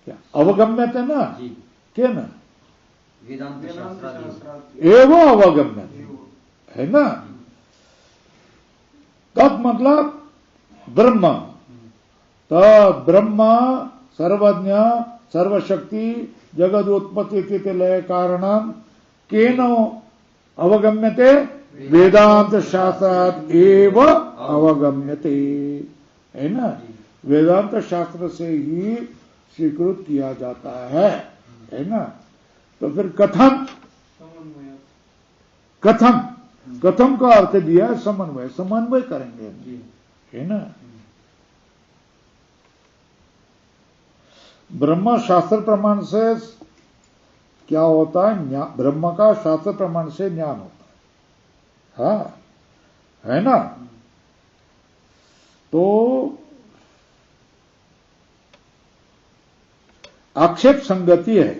क्या अवगम्यते ना, क्या ना एवं अवगम्यते, है ना। तत् मतलब ब्रह्म, तत् ब्रह्म सर्वज्ञ सर्वशक्ति जगद उत्पत्ति स्थिति लय कारणम केन अवगम्यते? वेदांत शास्त्रात् एव अवगम्यते, है ना। वेदांत शास्त्र से ही स्वीकृत किया जाता है ना। तो फिर कथम, कथम कथम का अर्थ दिया है समन्वय, समन्वय करेंगे, है ना। ब्रह्म शास्त्र प्रमाण से क्या होता है, ब्रह्म का शास्त्र प्रमाण से ज्ञान होता है, हाँ, है ना। तो आक्षेप संगति है,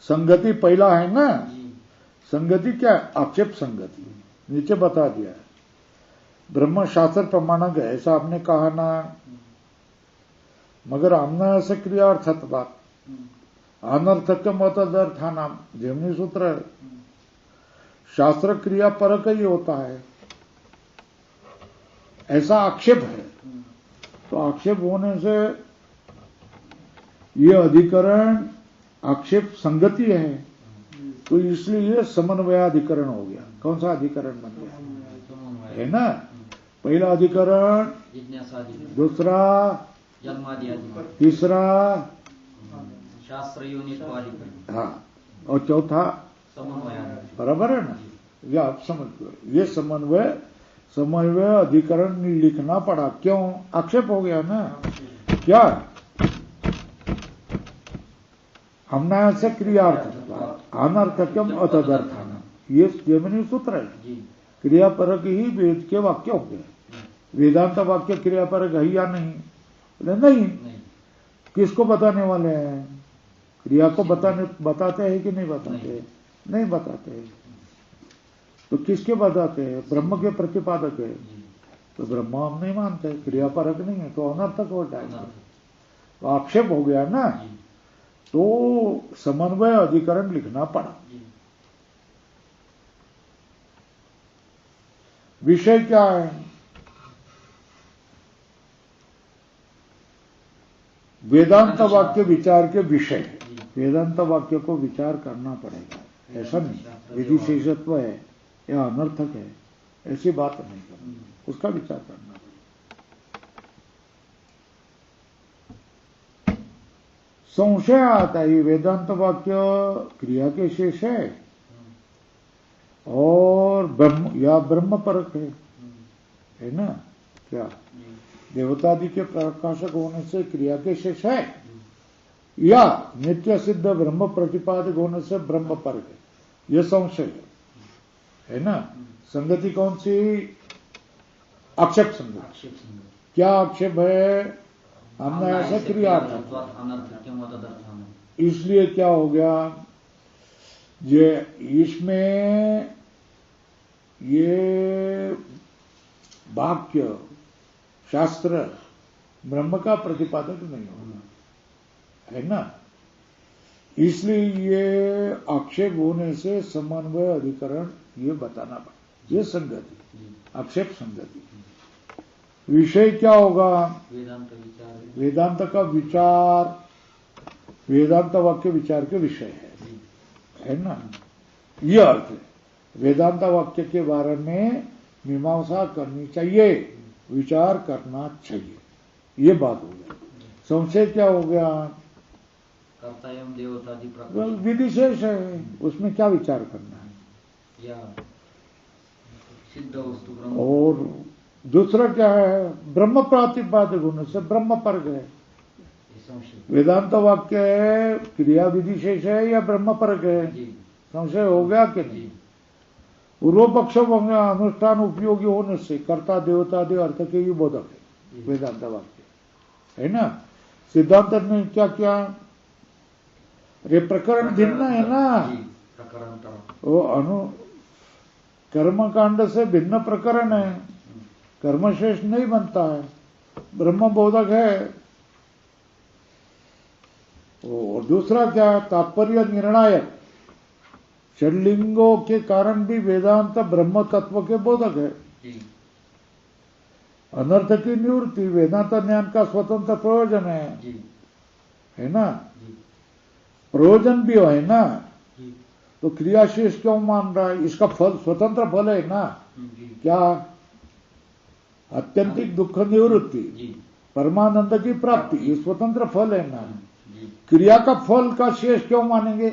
संगति पहला है ना, संगति क्या है, आक्षेप संगति, नीचे बता दिया है। ब्रह्म शास्त्र प्रमाणक है ऐसा आपने कहा ना, मगर हमने ऐसे क्रियार्थत्वात् अनर्थक्यम अतदर्थानाम जेमनी सूत्र है, शास्त्र क्रिया परक ही होता है, ऐसा आक्षेप है। तो आक्षेप होने से ये अधिकरण आक्षेप संगति है, तो इसलिए ये समन्वयाधिकरण हो गया। कौन सा अधिकरण बन गया, है ना। पहला अधिकरण, दूसरा, तीसरा शास्त्र योनित्वाधिकरण, हाँ, और चौथा बराबर है ना। ये आप समझ लो, ये समन्वय अधिकरण लिखना पड़ा, क्यों, आक्षेप हो गया ना। क्या हमने से क्रियार्थ अनर्थक्यम अतदर्थान, ये जेमिनी सूत्र है। क्रियापरक ही वेद के वाक्य हो गए, वेदांत वाक्य क्रियापरक है या नहीं, नहीं। किसको बताने वाले हैं, क्रिया को बताते हैं कि नहीं बताते, नहीं बताते। तो किसके बताते हैं, ब्रह्म के प्रतिपादक है, तो ब्रह्म हम नहीं मानते, क्रियापरक नहीं है, तो अनर्थक हो जाएगा, तो आक्षेप हो गया ना। तो समन्वय अधिकरण लिखना पड़ा। विषय क्या है, वेदांत वाक्य विचार के विषय, वेदांत वाक्य को विचार करना पड़ेगा, ऐसा नहीं विधिशेषत्व है या अनर्थक है, ऐसी बात नहीं करनी, उसका विचार करना पड़ेगा। संशय आता है, वेदांत वाक्य क्रिया के शेष है और ब्रह्म या ब्रह्म परक है ना। क्या देवतादि के प्रकाशक होने से क्रिया के शेष है, या नित्य सिद्ध ब्रह्म प्रतिपादक होने से ब्रह्म परक है, यह संशय है ना। संगति कौन सी, आक्षेप संगति। क्या आक्षेप है, हमने ऐसा क्रिया था, इसलिए क्या हो गया, ये इसमें ये वाक्य शास्त्र ब्रह्म का प्रतिपादक नहीं होगा, है ना। इसलिए ये आक्षेप होने से समन्वय अधिकरण ये बताना पड़ा, ये संगति, आक्षेप संगति। विषय क्या होगा, वेदांत का विचार, वेदांत वाक्य विचार के विषय है ना। यह अर्थ है, वेदांत वाक्य के बारे में मीमांसा करनी चाहिए, विचार करना चाहिए, ये बात हो गई। संशय क्या हो गया, कर्ता एवं देवतादि प्रकार विधिशेष है, उसमें क्या विचार करना है, या सिद्ध वस्तु ब्रह्म। और दूसरा क्या है, ब्रह्म प्रतिपादक होने से ब्रह्म परक है। वेदांत वाक्य है, क्रिया विधिशेष है या ब्रह्म परक है, संशय हो गया कि नहीं। पूर्व पक्ष अनुष्ठान उपयोगी होने से कर्ता देवतादि अर्थ के ही बोधक है वेदांत वाक्य, है ना। सिद्धांत ने क्या किया, अरे प्रकरण भिन्न है ना, वो कर्मकांड से भिन्न प्रकरण है, कर्मशेष नहीं बनता है, ब्रह्म बोधक है। और दूसरा क्या, तात्पर्य निर्णायक, षड्लिंगों के कारण भी वेदांत ब्रह्म तत्व के बोधक है। अनर्थ की निवृत्ति वेदांत ज्ञान का स्वतंत्र प्रयोजन है ना। प्रयोजन भी है ना, तो क्रियाशेष क्यों मान रहा है, इसका फल स्वतंत्र फल है ना। क्या, अत्यंतिक दुख निवृत्ति, परमानंद की प्राप्ति, ये स्वतंत्र फल है ना। क्रिया का फल का शेष क्यों मानेंगे,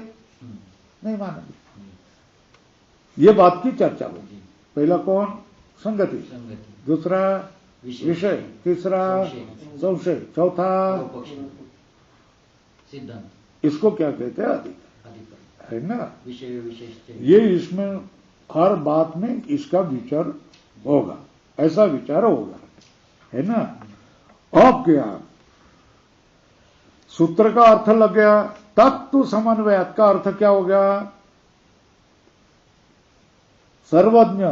नहीं मानेंगे। ये बात की चर्चा होगी, पहला कौन? संगति। दूसरा विषय, तीसरा संशय, चौथा सिद्धांत। इसको क्या कहते हैं? अधिकरण, है ना? विषय विशेष, ये इसमें हर बात में इसका विचार होगा, ऐसा विचार होगा, है ना? अब क्या सूत्र का अर्थ लग गया। तत्व समन्वय का अर्थ क्या हो गया? सर्वज्ञ,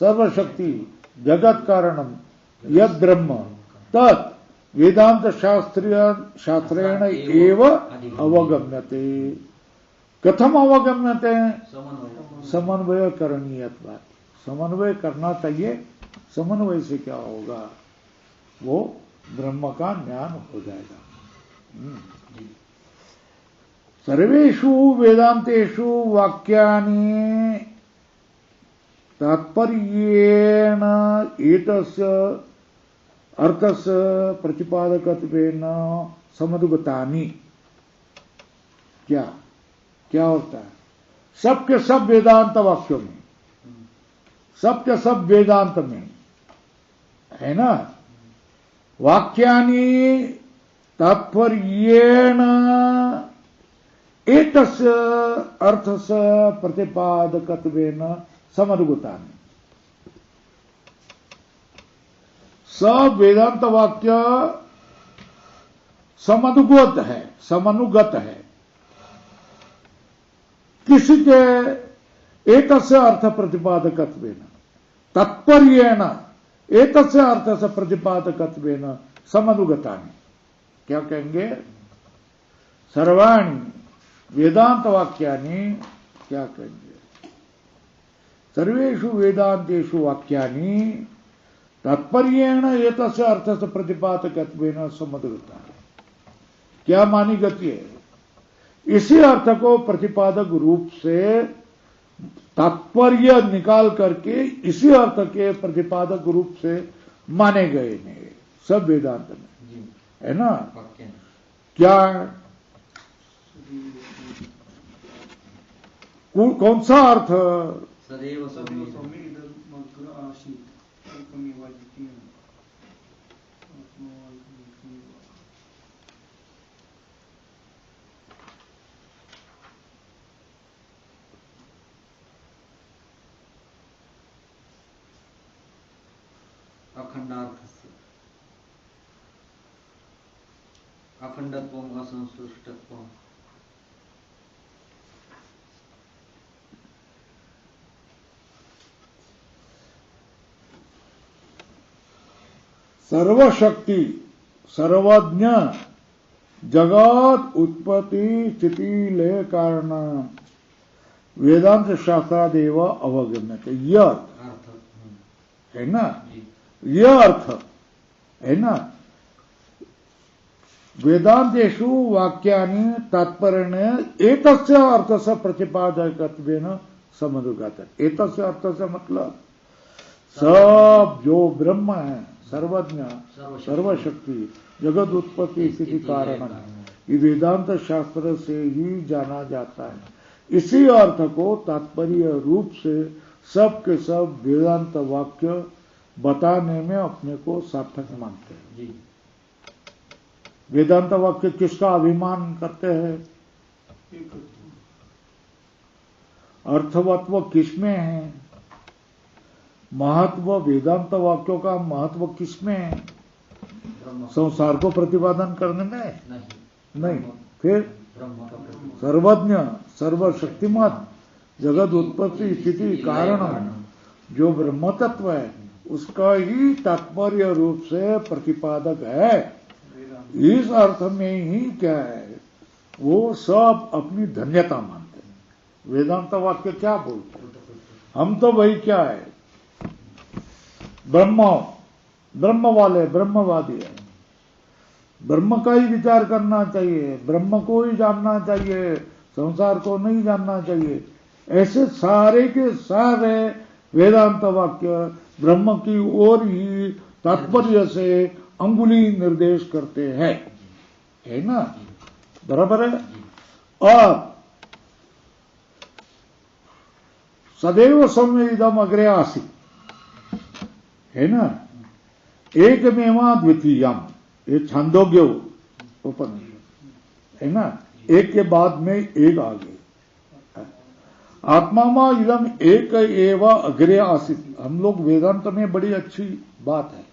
सर्वशक्ति, जगत कारणम यद ब्रह्म तत् वेदांत शास्त्रेण एव अवगम्यते। कथम अवगम्यते? समन्वय करणीयत्वात्। समन्वय करना चाहिए। समन्वय से क्या होगा? वो ब्रह्म का ज्ञान हो जाएगा। सर्वेषु वेदांतेषु वाक्यानि तात्पर्येण एतस्य अर्थस्य प्रतिपादकत्वेन समनुगतानि। क्या होता है? सब के सब वेदांत वाक्यों में, सब के सब वेदांत में, है ना? वाक्यानि तात्पर्येण एतस्य अर्थस्य प्रतिपादकत्वेन समनुगतानि। सब वेदांत वाक्य समनुगत है, समनुगत है किसी के एतस्य अर्थ प्रतिपादकत्वेन, तात्पर्येण एतस्य अर्थस्य प्रतिपादकत्वेन समनुगतानि। क्या कहेंगे? सर्वाणि वेदांत वाक्यानि, क्या कहेंगे? सर्वेषु वेदांतेषु वाक्यानि तात्पर्येण एतस्य अर्थस्य प्रतिपादकत्वेन समनुगतानि। क्या मानी गति है? इसी अर्थ को प्रतिपादक रूप से तात्पर्य निकाल करके इसी अर्थ के प्रतिपादक रूप से माने गए हैं सब वेदांत में, है ना? क्या कौन सा अर्थ? सदैव अखंडार्थस्य अखंडत्वम् असंसृष्टत्वम्। सर्वशक्ति, सर्वज्ञ, जगत उत्पत्ति स्थिति लय कारण वेदांत शास्त्रादेव अवगम्यते। यह अर्थ है ना? यह अर्थ है ना? वेदांतेषु वाक्यानि तात्पर्येण एतस्य अर्थस्य प्रतिपादकत्वेन समनुगतानि। एतस्य अर्थस्य मतलब सब जो ब्रह्म है, सर्वज्ञ, सर्वशक्ति, जगत उत्पत्ति स्थिति कारण, ये वेदांत शास्त्र से ही जाना जाता है। इसी अर्थ को तात्पर्य रूप से सब के सब वेदांत वाक्य बताने में अपने को सार्थक मानते हैं। वेदांत वाक्य किसका अभिमान करते हैं? अर्थवत्व किसमें है? महत्व, वेदांत वाक्यों का महत्व किसमें है? संसार को प्रतिपादन करने में नहीं। फिर सर्वज्ञ, सर्वशक्तिमान, जगत उत्पत्ति स्थिति कारण जो ब्रह्म तत्व है उसका ही तात्पर्य रूप से प्रतिपादक है। इस अर्थ में ही क्या है? वो सब अपनी धन्यता मानते हैं। वेदांत वाक्य क्या बोलते हैं? हम तो भाई क्या है? ब्रह्म वाले, ब्रह्मवादी है। ब्रह्म का ही विचार करना चाहिए, ब्रह्म को ही जानना चाहिए, संसार को नहीं जानना चाहिए। ऐसे सारे के सारे वेदांत वाक्य ब्रह्म की ओर ही तात्पर्य से अंगुली निर्देश करते हैं, है ना? बराबर है। और सदैव सौम्य इदम अग्रे आसीत्, है ना। एकमेवा द्वितीयम, ये छांदोग्य उपनिषद है ना, एक के बाद में एक आ गए। आत्मा मा इदम एक एव अग्रे आसित, हम लोग वेदांत में बड़ी अच्छी बात है,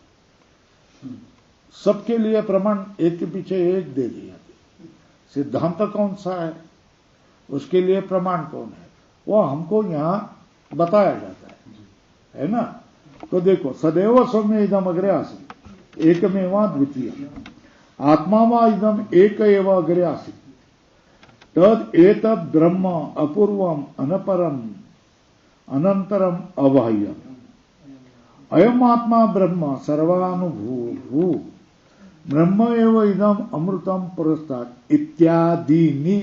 सबके लिए प्रमाण एक के पीछे एक दे दिया। सिद्धांत कौन सा है, उसके लिए प्रमाण कौन है, वो हमको यहां बताया जाता है ना। तो देखो, सदैव सौम्य इदम अग्रे आसित एकमेवा द्वितीय, आत्मा वा इदम एक एव अग्रे आसित, तद एतद ब्रह्म अपूर्वम अनपरम अनंतरम अबाह्यम, अयम आत्मा ब्रह्म सर्वानुभूभू ब्रह्म एव इदम अमृतम पुरस्तात् इत्यादि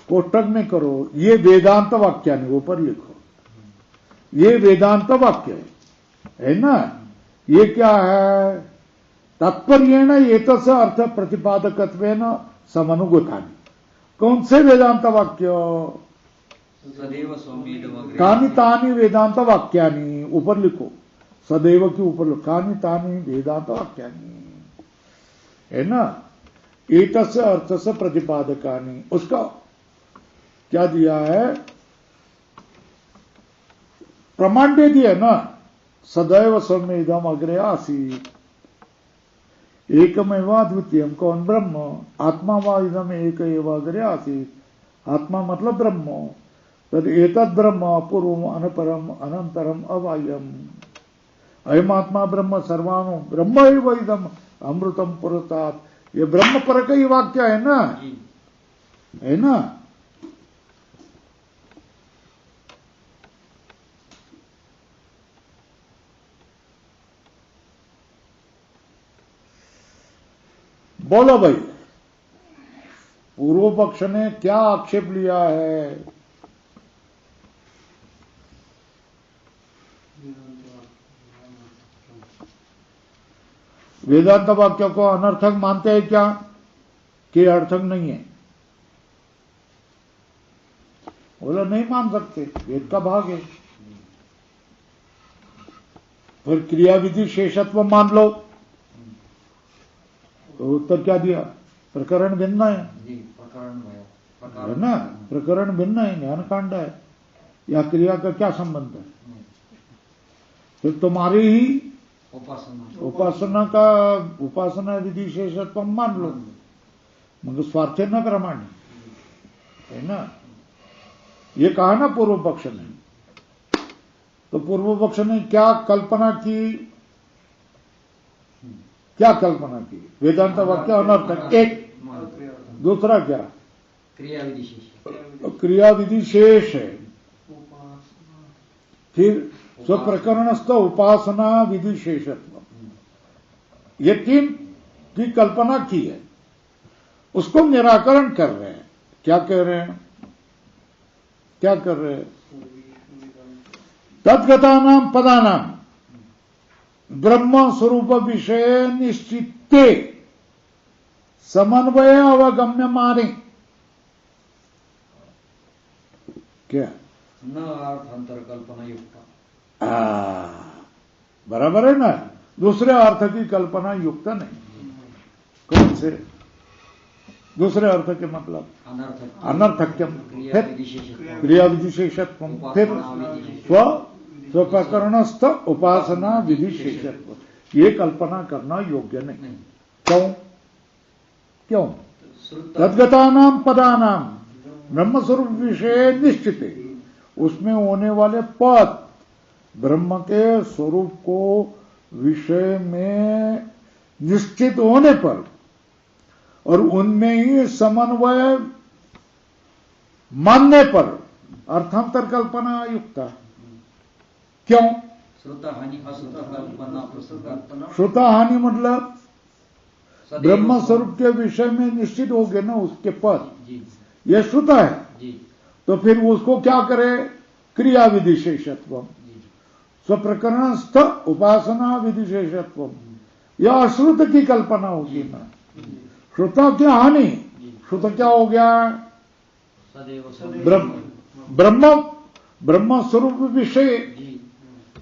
कोष्टक में करो। ये वेदांत वाक्य नहीं, ऊपर लिखो, ये वेदांत वाक्य है ना। ये क्या है, तात्पर्येण एतस्य अर्थ प्रतिपादकत्वेन समनुगतानि। कौन से वेदांत वाक्य, सदैव सौम्येदम अग्रे कानि तानि वेदांत वाक्यानि, ऊपर लिखो, सदैव के ऊपर लिखो, कानि तानि वेदांत वाक्यानि, है ना। एतस्य अर्थस्य प्रतिपादकानि, उसका क्या दिया है, प्रमाण दे दिया ना। सदैव सौम्य इदम अग्रे आसीत् एकमेवा द्वितीयम, कौन, ब्रह्म, आत्मा वा इदम एक एव अग्रे आसीत्, आत्मा मतलब ब्रह्म, तद एतद ब्रह्म पूर्वम अनपरम अनंतरम अबाह्यम, अयम आत्मा ब्रह्म सर्वानु ब्रह्म एव इदम अमृतम पुरस्तात्। ये ब्रह्म पर का ही वाक्य है ना, है ना। बोलो भाई, पूर्व पक्ष ने क्या आक्षेप लिया है। वेदांत वाक्य को अनर्थक मानते हैं क्या, कि अर्थक नहीं है। बोला नहीं मान सकते, वेद का भाग है। फिर क्रिया विधि शेषत्व मान लो, तो उत्तर क्या दिया, प्रकरण भिन्न है, है ना। प्रकरण भिन्न है, ज्ञान कांड है, या क्रिया का क्या संबंध है। फिर तुम्हारी ही उपासना विधि शेषत्व मान लो, मगर स्वार्थे न प्रमाण है ना। ये कहा ना पूर्व पक्ष ने, तो पूर्व पक्ष ने क्या कल्पना की, क्या कल्पना की, वेदांत वाक्य अनर्थक एक, दूसरा क्या, क्रिया विधि शेष है। फिर स्वप्रकरणस्थ उपासना विधि शेषत्व, ये तीन की कल्पना की है, उसको निराकरण कर रहे हैं। क्या कह रहे हैं, क्या कर रहे हैं, तद्गतानाम पदानाम ब्रह्म स्वरूप विषय निश्चिते समन्वय अवगम्य माने, क्या न अर्थांतर कल्पना युक्त, बराबर है ना। दूसरे अर्थ की कल्पना युक्त नहीं। कौन से दूसरे अर्थ के मतलब, अनर्थक्यम, फिर क्रिया विधिशेषत्व, फिर स्वप्रकरणस्थ उपासना विधिशेषत्व, ये कल्पना करना योग्य नहीं। क्यों, क्यों, तद्गतानाम पदानाम ब्रह्म स्वरूप विषय निश्चित है, उसमें होने वाले पद ब्रह्म के स्वरूप को विषय में निश्चित होने पर और उनमें ही समन्वय मानने पर अर्थांतर कल्पना युक्त। क्यों, श्रुता हानि मतलब ब्रह्म स्वरूप के विषय में निश्चित हो गए ना उसके पद, यह श्रुता है। तो फिर उसको क्या करे, क्रिया विधिशेषत्व, स्वप्रकरणस्थ उपासना विधिशेषत्व, यह अश्रुत की कल्पना होगी ना। श्रुता क्या हानि, श्रुत क्या हो गया, ब्रह्म ब्रह्म स्वरूप विषय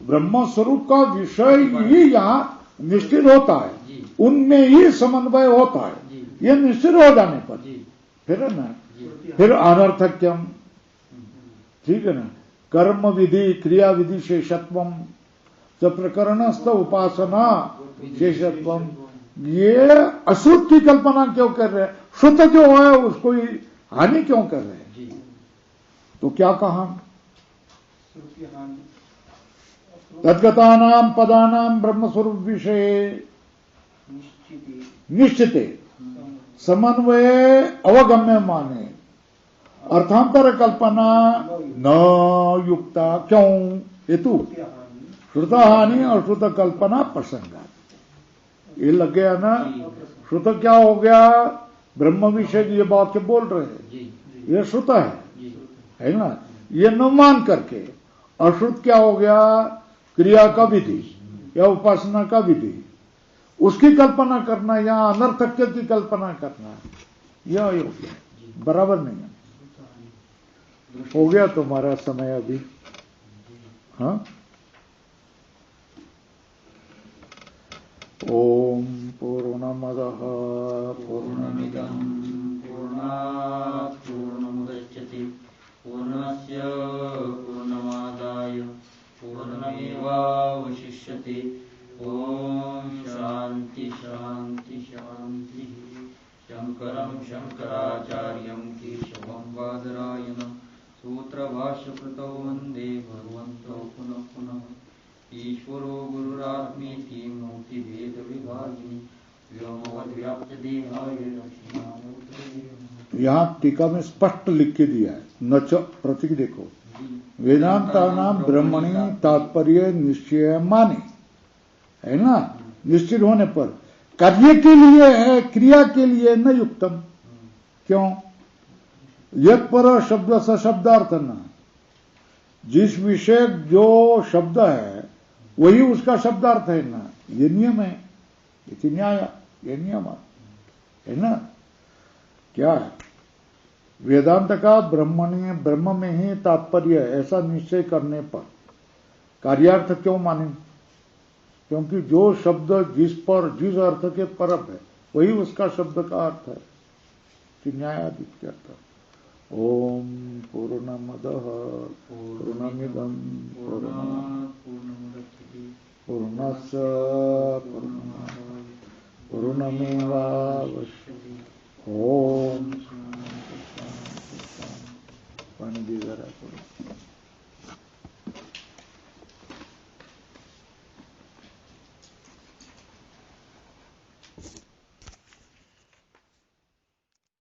ब्रह्म स्वरूप का विषय ही यहाँ निश्चित होता है, उनमें ही समन्वय होता है। ये निश्चित हो जाने पर फिर है ना, फिर अनर्थक्यम, ठीक है ना, कर्म विधि क्रिया विधि शेषत्वम प्रकरणस्थ उपासना शेषत्वम, ये अश्रुत की कल्पना क्यों कर रहे हैं? श्रुत जो है उसको ही हानि क्यों कर रहे हैं? तो क्या कहा? तद्गतानां पदानां ब्रह्मस्वरूप विषय निश्चिते समन्वय अवगम्य माने अर्थांतर कल्पना न युक्ता। क्यों? हेतु श्रुत हानि और श्रुत कल्पना प्रसंगा। ये लग गया ना, श्रुत क्या हो गया? ब्रह्म विषय ये वाक्य बोल रहे हैं, ये श्रुत है ना, ये न मान करके। अश्रुत क्या हो गया? क्रिया का विधि या उपासना का विधि, उसकी कल्पना करना या अनर्थक्य की कल्पना करना, यह हो गया, बराबर नहीं है। हो गया तुम्हारा समय अभी। हाँ, ओम पूर्णमदः पूर्णमिदं पूर्णात् पूर्णमुदच्यते पूर्णस्य पूर्णमादाय पूर्णमेवावशिष्यते। ओम शांति शांति शांति। शंकरं शंकराचार्यं केशवं बादरायणं सूत्रभाष्यकृतौ वन्दे भगवन्तौ पुनः पुनः। ईश्वरो गुरुरात्मेति मूर्तिभेदविभागिनी व्योमवद्व्याप्तदेहाय दक्षिणामूर्तये। यहाँ टीका में स्पष्ट लिख के दिया है, नच प्रतीक देखो, वेदांता नाम ब्रह्मणि तात्पर्य निश्चय माने, है ना, निश्चित होने पर कार्य के लिए है, क्रिया के लिए न युक्तम। क्यों? यत् पर शब्द सशब्दार्थ न, जिस विषय जो शब्द है वही उसका शब्दार्थ है ना, ये नियम है, ये न्याय, ये नियम है ना। क्या है? वेदांत का ब्रह्म में ही तात्पर्य, ऐसा निश्चय करने पर कार्यार्थ क्यों माने? क्योंकि जो शब्द जिस अर्थ के परब है वही उसका शब्द का अर्थ है, कि न्यायादित्यर्थ। ओम पूर्णमदः पूर्णमिदं पूर्णस्य पूर्णमेवावशिष्यते। ओम पानी भी जरा करो।